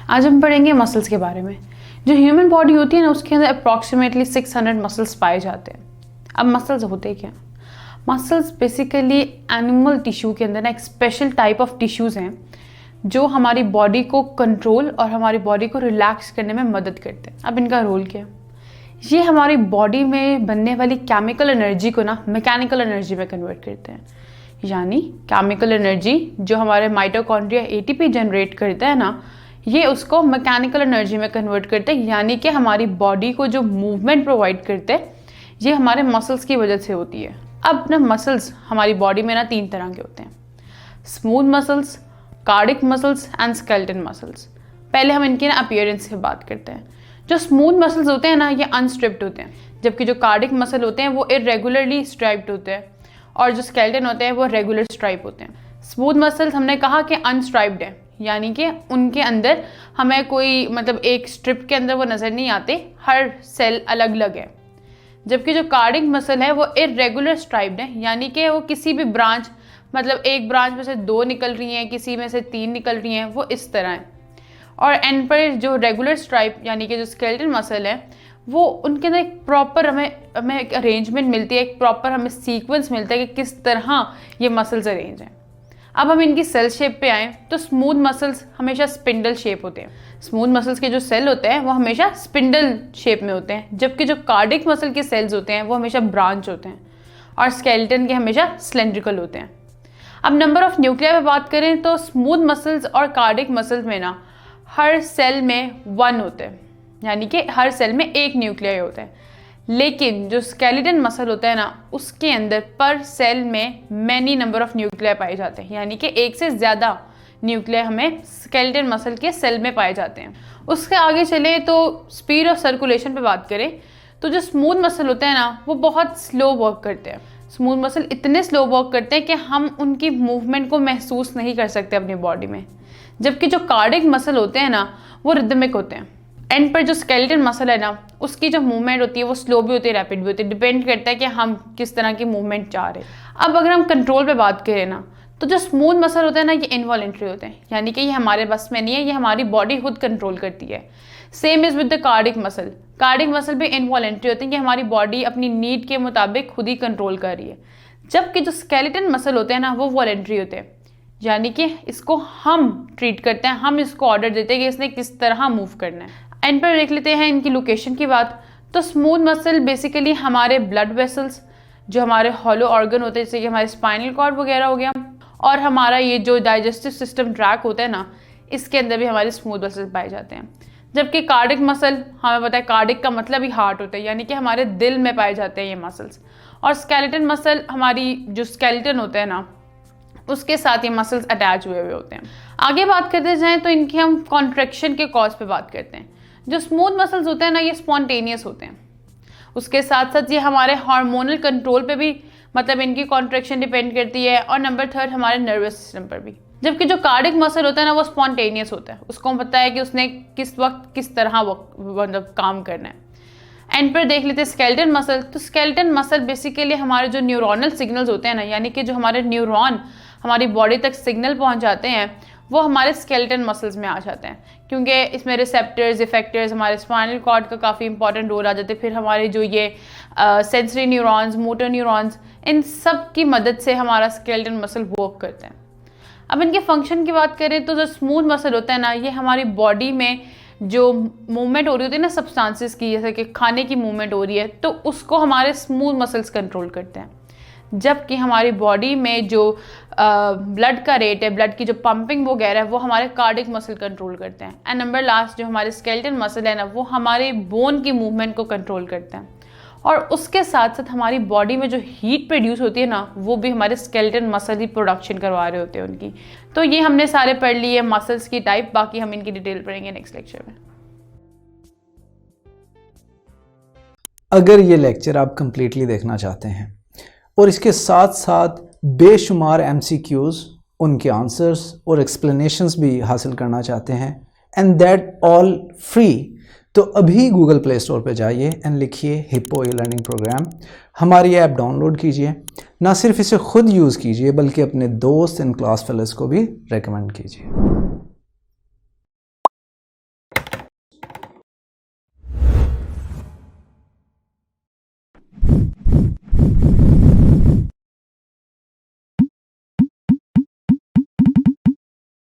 आज हम पढ़ेंगे मसल्स के बारे में। जो ह्यूमन बॉडी होती है ना, उसके अंदर अप्रॉक्सीमेटली 600 मसल्स पाए जाते हैं। अब मसल्स होते क्या? मसल्स बेसिकली एनिमल टिश्यू के अंदर ना एक स्पेशल टाइप ऑफ टिश्यूज़ हैं जो हमारी बॉडी को कंट्रोल और हमारी बॉडी को रिलैक्स करने में मदद करते हैं। अब इनका रोल क्या है? ये हमारी बॉडी में बनने वाली केमिकल एनर्जी को ना मैकेनिकल एनर्जी में कन्वर्ट करते हैं। यानी केमिकल एनर्जी जो हमारे माइटोकॉन्ड्रिया एटीपी जनरेट करता है ना, ये उसको मैकेनिकल एनर्जी में कन्वर्ट करते हैं। यानी कि हमारी बॉडी को जो मूवमेंट प्रोवाइड करते हैं ये हमारे मसल्स की वजह से होती है। अब ना मसल्स हमारी बॉडी में ना 3 तरह के होते हैं: smooth muscles, cardiac muscles and skeleton muscles. पहले हम इनकी ना अपीयरेंस की बात करते हैं। जो स्मूथ मसल्स होते हैं ना, ये अनस्ट्रिप्ड होते हैं, जबकि जो कार्डिक मसल होते हैं वो इरेगुलरली स्ट्राइप्ड होते हैं, और जो स्केलेटन होते हैं वो रेगुलर स्ट्राइप होते हैं। स्मूथ मसल्स हमने कहा कि अनस्ट्राइप्ड है, यानी कि उनके अंदर हमें कोई मतलब एक स्ट्रिप के अंदर वो नज़र नहीं आते, हर सेल अलग अलग है। जबकि जो कार्डिक मसल है वो इरेगुलर स्ट्राइप्ड है, यानी कि वो किसी भी ब्रांच मतलब एक ब्रांच में से 2 निकल रही हैं, किसी में से 3 निकल रही हैं, वो इस तरह है। और एंड पर जो रेगुलर स्ट्राइप यानी कि जो स्केलेटन मसल है वो उनके अंदर एक प्रॉपर हमें एक अरेंजमेंट मिलती है, एक प्रॉपर हमें सीक्वेंस मिलता है कि किस तरह ये मसल्स अरेंज हैं। अब हम इनकी सेल शेप पे आएँ तो स्मूथ मसल्स हमेशा स्पिंडल शेप होते हैं। स्मूथ मसल्स के जो सेल होते हैं वो हमेशा स्पिंडल शेप में होते हैं, जबकि जो कार्डिक मसल के सेल्स होते हैं वो हमेशा ब्रांच होते हैं, और स्केलेटन के हमेशा सिलेंड्रिकल होते हैं। अब नंबर ऑफ न्यूक्लिया पे बात करें तो स्मूथ मसल्स और कार्डिक मसल्स में ना हर सेल में 1 होते हैं, यानी कि हर सेल में 1 न्यूक्लिया होता है। लेकिन जो स्केलेटन मसल होता है ना, उसके अंदर पर सेल में मैनी नंबर ऑफ न्यूक्लिया पाए जाते हैं, यानी कि 1 से ज़्यादा न्यूक्लिया हमें स्केलेटन मसल के सेल में पाए जाते हैं। उसके आगे चले तो स्पीड ऑफ सर्कुलेशन पे बात करें तो जो स्मूथ मसल होते हैं ना वो बहुत स्लो वर्क करते हैं। स्मूथ मसल इतने स्लो वर्क करते हैं कि हम उनकी मूवमेंट को महसूस नहीं कर सकते अपनी बॉडी में, जबकि जो कार्डिक मसल होते हैं ना वो रिदमिक होते हैं। एंड पर जो स्केलेटन मसल है ना, उसकी जो मूवमेंट होती है वो स्लो भी होती है, रैपिड भी होती है, डिपेंड करता है कि हम किस तरह की मूवमेंट चाह रहे हैं। अब अगर हम कंट्रोल पे बात करें ना, तो जो स्मूथ मसल होते हैं ना ये इनवॉलेंट्री होते हैं, यानी कि ये हमारे बस में नहीं है, ये हमारी बॉडी खुद कंट्रोल करती है। Same is with the cardiac muscle. Cardiac muscle भी इनवॉलेंट्री होते हैं कि हमारी बॉडी अपनी नीड के मुताबिक खुद ही कंट्रोल कर रही है, जबकि जो स्केलेटन मसल होते हैं ना वो वॉलेंट्री होते हैं, यानी कि इसको हम ट्रीट करते हैं, हम इसको ऑर्डर देते हैं कि इसने किस तरह मूव करना है। एंड पर देख लेते हैं इनकी लोकेशन की बात। तो स्मूथ मसल बेसिकली हमारे ब्लड वेसल्स, जो हमारे हॉलो ऑर्गन होते हैं जैसे कि हमारे स्पाइनल कॉर्ड वगैरह हो गया, और हमारा ये जो डाइजेस्टिव सिस्टम ट्रैक होता है ना, इसके अंदर भी हमारे स्मूथ मसल पाए जाते हैं। जबकि कार्डिक मसल हमें पता है, कार्डिक का मतलब ही हार्ट होता है, यानी कि हमारे दिल में पाए जाते हैं ये मसल्स। और स्केलेटन मसल हमारी जो स्केलेटन होता है ना, उसके साथ ये मसल्स अटैच हुए होते हैं। आगे बात करते जाएं तो इनकी हम कॉन्ट्रैक्शन के कॉज पे बात करते हैं। जो स्मूथ मसल्स होते हैं ना ये स्पॉन्टेनियस होते हैं, उसके साथ साथ ये हमारे हार्मोनल कंट्रोल पे भी मतलब इनकी कॉन्ट्रैक्शन डिपेंड करती है, और नंबर 3 हमारे नर्वस सिस्टम पर भी। जबकि जो कार्डिक मसल होता है ना वो स्पॉन्टेनियस होता है, उसको पता है कि उसने किस वक्त किस तरह मतलब काम करना है। एंड पर देख लेते हैं स्केलेटन मसल। तो स्केलेटन मसल बेसिकली हमारे जो न्यूरोनल सिग्नल्स होते हैं ना, यानी कि जो हमारे न्यूरॉन हमारी बॉडी तक सिग्नल पहुंचाते हैं, वो हमारे स्केलेटन मसल्स में आ जाते हैं, क्योंकि इसमें रिसेप्टर्स इफेक्टर्स हमारे स्पाइनल कॉर्ड का काफ़ी इंपॉर्टेंट रोल आ जाते हैं। फिर हमारे जो ये सेंसरी न्यूरॉन्स, मोटर न्यूरॉन्स, इन सब की मदद से हमारा स्केलेटन मसल वर्क करते हैं। अब इनके फंक्शन की बात करें तो जो स्मूथ मसल होता है ना, ये हमारी बॉडी में जो मूवमेंट हो रही होती है ना सब्सटेंसेस की, जैसे कि खाने की मूवमेंट हो रही है, तो उसको हमारे स्मूथ मसल्स कंट्रोल करते हैं। जबकि हमारी बॉडी में जो ब्लड का रेट है, ब्लड की जो पंपिंग वगैरह है, वो हमारे कार्डिक मसल कंट्रोल करते हैं। एंड नंबर लास्ट जो हमारे स्केलेटन मसल है ना, वो हमारे बोन की मूवमेंट को कंट्रोल करते हैं। और उसके साथ साथ हमारी बॉडी में जो हीट प्रोड्यूस होती है ना, वो भी हमारे स्केलेटन मसल ही प्रोडक्शन करवा रहे होते हैं उनकी। तो ये हमने सारे पढ़ लिए मसल्स की टाइप, बाकी हम इनकी डिटेल पढ़ेंगे नेक्स्ट लेक्चर में। अगर ये लेक्चर आप कंप्लीटली देखना चाहते हैं और इसके साथ साथ बेशुमार MCQs, उनके आंसर्स और एक्सप्लेनेशंस भी हासिल करना चाहते हैं, एंड दैट ऑल फ्री, तो अभी गूगल प्ले स्टोर पर जाइए एंड लिखिए हिप्पो ई-लर्निंग प्रोग्राम। हमारी ऐप डाउनलोड कीजिए, ना सिर्फ इसे खुद यूज़ कीजिए बल्कि अपने दोस्त एंड क्लास फेलोज़ को भी रेकमेंड कीजिए।